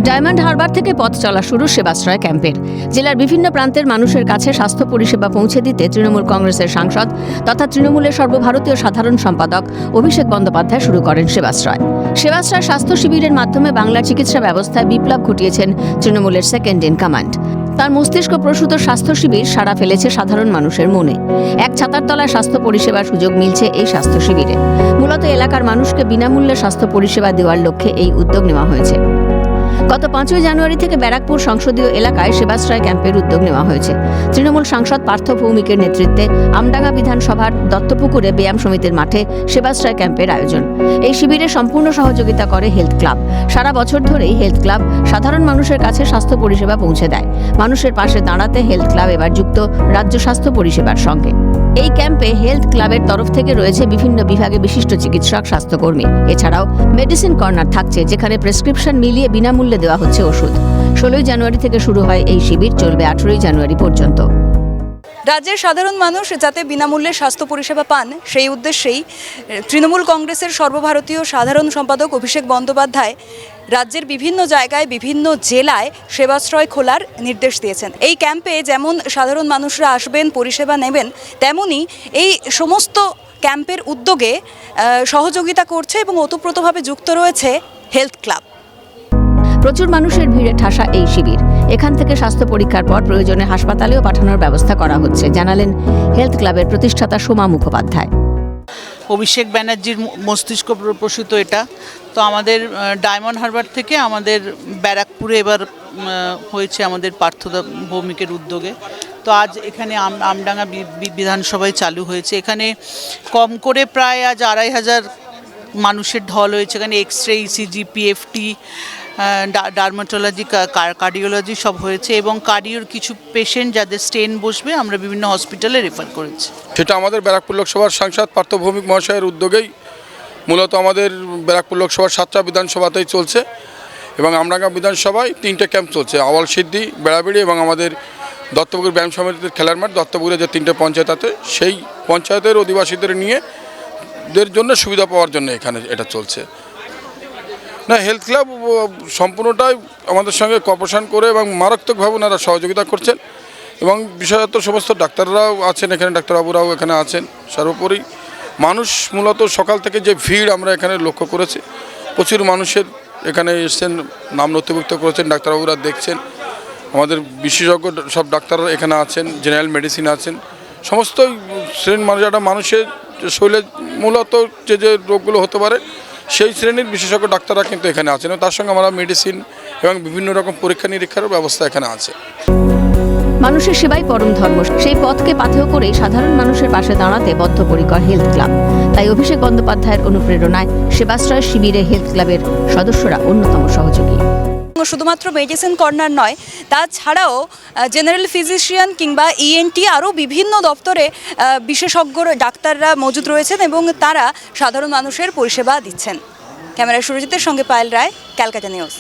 Diamond Harbour থেকে পথ চলা শুরু সেবাশ্রয় ক্যাম্পের। জেলার বিভিন্ন প্রান্তের মানুষের কাছে স্বাস্থ্য পরিষেবা পৌঁছে দিতে তৃণমূল কংগ্রেসের সাংসদ তথা তৃণমূলের সর্বভারতীয় সাধারণ সম্পাদক অভিষেক বন্দ্যোপাধ্যায় শুরু করেন সেবাশ্রয়। সেবাশ্রয় স্বাস্থ্য শিবিরের মাধ্যমে বাংলার চিকিৎসা ব্যবস্থায় বিপ্লব ঘটিয়েছেন তৃণমূলের সেকেন্ড ইন কমান্ড। তার মস্তিষ্ক প্রসূত স্বাস্থ্য শিবির সাড়া ফেলেছে সাধারণ মানুষের মনে। এক ছাতার তলায় স্বাস্থ্য পরিষেবার সুযোগ মিলছে এই স্বাস্থ্য শিবিরে। মূলত এলাকার মানুষকে বিনামূল্যে স্বাস্থ্য পরিষেবা দেওয়ার লক্ষ্যে এই উদ্যোগ নেওয়া হয়েছে। গত 5ই জানুয়ারি থেকে ব্যারাকপুর সংসদীয় এলাকায় সেবাশ্রয় ক্যাম্পের উদ্যোগ নেওয়া হয়েছে। তৃণমূল সাংসদ পার্থ ভৌমিকের নেতৃত্বে আমডাঙ্গা বিধানসভার দত্তপুকুরে ব্যায়াম সমিতির মাঠে সেবাশ্রয় ক্যাম্পের আয়োজন। এই শিবিরে সম্পূর্ণ সহযোগিতা করে হেলথ ক্লাব। সারা বছর ধরেই হেলথ ক্লাব সাধারণ মানুষের কাছে স্বাস্থ্য পরিষেবা পৌঁছে দেয়। মানুষের পাশে দাঁড়াতে হেলথ ক্লাব এবার যুক্ত রাজ্য স্বাস্থ্য পরিষেবার সঙ্গে। এই ক্যাম্পে হেলথ ক্লাবের তরফ থেকে রয়েছে বিভিন্ন বিভাগে বিশিষ্ট চিকিৎসক, স্বাস্থ্যকর্মী। এছাড়াও মেডিসিন কর্নার থাকছে, যেখানে প্রেসক্রিপশন মিলিয়ে বিনামূল্যে দেওয়া হচ্ছে ওষুধ। 16ই জানুয়ারি থেকে শুরু হয় এই শিবির, চলবে 18ই জানুয়ারি পর্যন্ত। রাজ্যের সাধারণ মানুষ যাতে বিনামূল্যে স্বাস্থ্য পরিষেবা পান, সেই উদ্দেশ্যেই তৃণমূল কংগ্রেসের সর্বভারতীয় সাধারণ সম্পাদক অভিষেক বন্দ্যোপাধ্যায় রাজ্যের বিভিন্ন জায়গায় বিভিন্ন জেলায় সেবাশ্রয় খোলার নির্দেশ দিয়েছেন। এই ক্যাম্পে যেমন সাধারণ মানুষরা আসবেন, পরিষেবা নেবেন, তেমনি এই সমস্ত ক্যাম্পের উদ্যোগে সহযোগিতা করছে এবং ওতপ্রোতভাবে যুক্ত রয়েছে হেলথ ক্লাব। প্রচুর মানুষের ভিড়ে ঠাসা এই শিবির। এখান থেকে স্বাস্থ্য পরীক্ষার পর প্রয়োজনে হাসপাতালেও পাঠানোর ব্যবস্থা করা হচ্ছে, জানালেন হেলথ ক্লাবের প্রতিষ্ঠাতা সোমা মুখোপাধ্যায়। অভিষেক ব্যানার্জির মস্তিষ্ক প্রসূত এটা তো আমাদের ডায়মন্ড হারবার থেকে আমাদের ব্যারাকপুরে এবার হয়েছে আমাদের পার্থ ভৌমিকের উদ্যোগে। তো আজ এখানে আমডাঙ্গা বিধানসভায় চালু হয়েছে। এখানে কম করে প্রায় আজ 2500 মানুষের ঢল হয়েছে। এখানে X ray, ECG, PFT, dermatology, cardiology সব হয়েছে এবং কার্ডিওর কিছু পেশেন্ট যাদের স্টেন বসবে আমরা বিভিন্ন হসপিটালে রেফার করেছি। সেটা আমাদের ব্যারাকপুর লোকসভার সাংসদ পার্থ ভৌমিক মহাশয়ের উদ্যোগেই মূলত আমাদের ব্যারাকপুর লোকসভার 7টা বিধানসভাতেই চলছে এবং আমডাঙ্গা বিধানসভায় 3টে ক্যাম্প চলছে। আওয়ালসিদ্ধি, বেড়াবেড়ি এবং আমাদের দত্তপুকুর ব্যায়াম সমিতির খেলার মাঠ, দত্তপুকুরে যে 3টে পঞ্চায়েত আছে সেই পঞ্চায়েতের অধিবাসীদের নিয়ে দের জন্য সুবিধা পাওয়ার জন্য এখানে এটা চলছে। না, হেলথ ক্লাব সম্পূর্ণটাই আমাদের সঙ্গে কোঅপারেশন করে এবং মারাত্মকভাবে ওনারা সহযোগিতা করছেন এবং বিশেষত সমস্ত ডাক্তাররাও আছেন এখানে, ডাক্তারবাবুরাও এখানে আছেন। সর্বোপরি মানুষ মূলত সকাল থেকে যে ভিড় আমরা এখানে লক্ষ্য করেছি, প্রচুর মানুষের এখানে এসছেন, নাম নথিভুক্ত করেছেন, ডাক্তারবাবুরা দেখছেন। আমাদের বিশেষজ্ঞ সব ডাক্তাররা এখানে আছেন, জেনারেল মেডিসিন আছেন। সমস্ত শ্রেণীর মানুষ, একটা মানুষের শরীরে মূলত যে রোগগুলো হতে পারে সেই শ্রেণীর বিশেষজ্ঞ ডাক্তাররা কিন্তু এখানে আছেন। তার সঙ্গে আমরা মেডিসিন এবং বিভিন্ন রকম পরীক্ষা নিরীক্ষার ব্যবস্থা এখানে আছে। মানুষের সেবাই পরম ধর্ম, সেই পথকে পাথেয় করেই সাধারণ মানুষের পাশে দাঁড়াতে বদ্ধপরিকর হেলথ ক্লাব। তাই অভিষেক বন্দ্যোপাধ্যায়ের অনুপ্রেরণায় সেবাশ্রয় শিবিরে হেলথ ক্লাবের সদস্যরা অন্যতম সহযোগী। শুধুমাত্র মেডিসিন কর্নার নয়, তাছাড়াও জেনারেল ফিজিশিয়ান কিংবা ইএনটি আরও বিভিন্ন দপ্তরে বিশেষজ্ঞ ডাক্তাররা মজুদ রয়েছেন এবং তারা সাধারণ মানুষের পরিষেবা দিচ্ছেন। ক্যামেরায় সুরজিতের সঙ্গে পায়েল রায়, ক্যালকাটা নিউজ।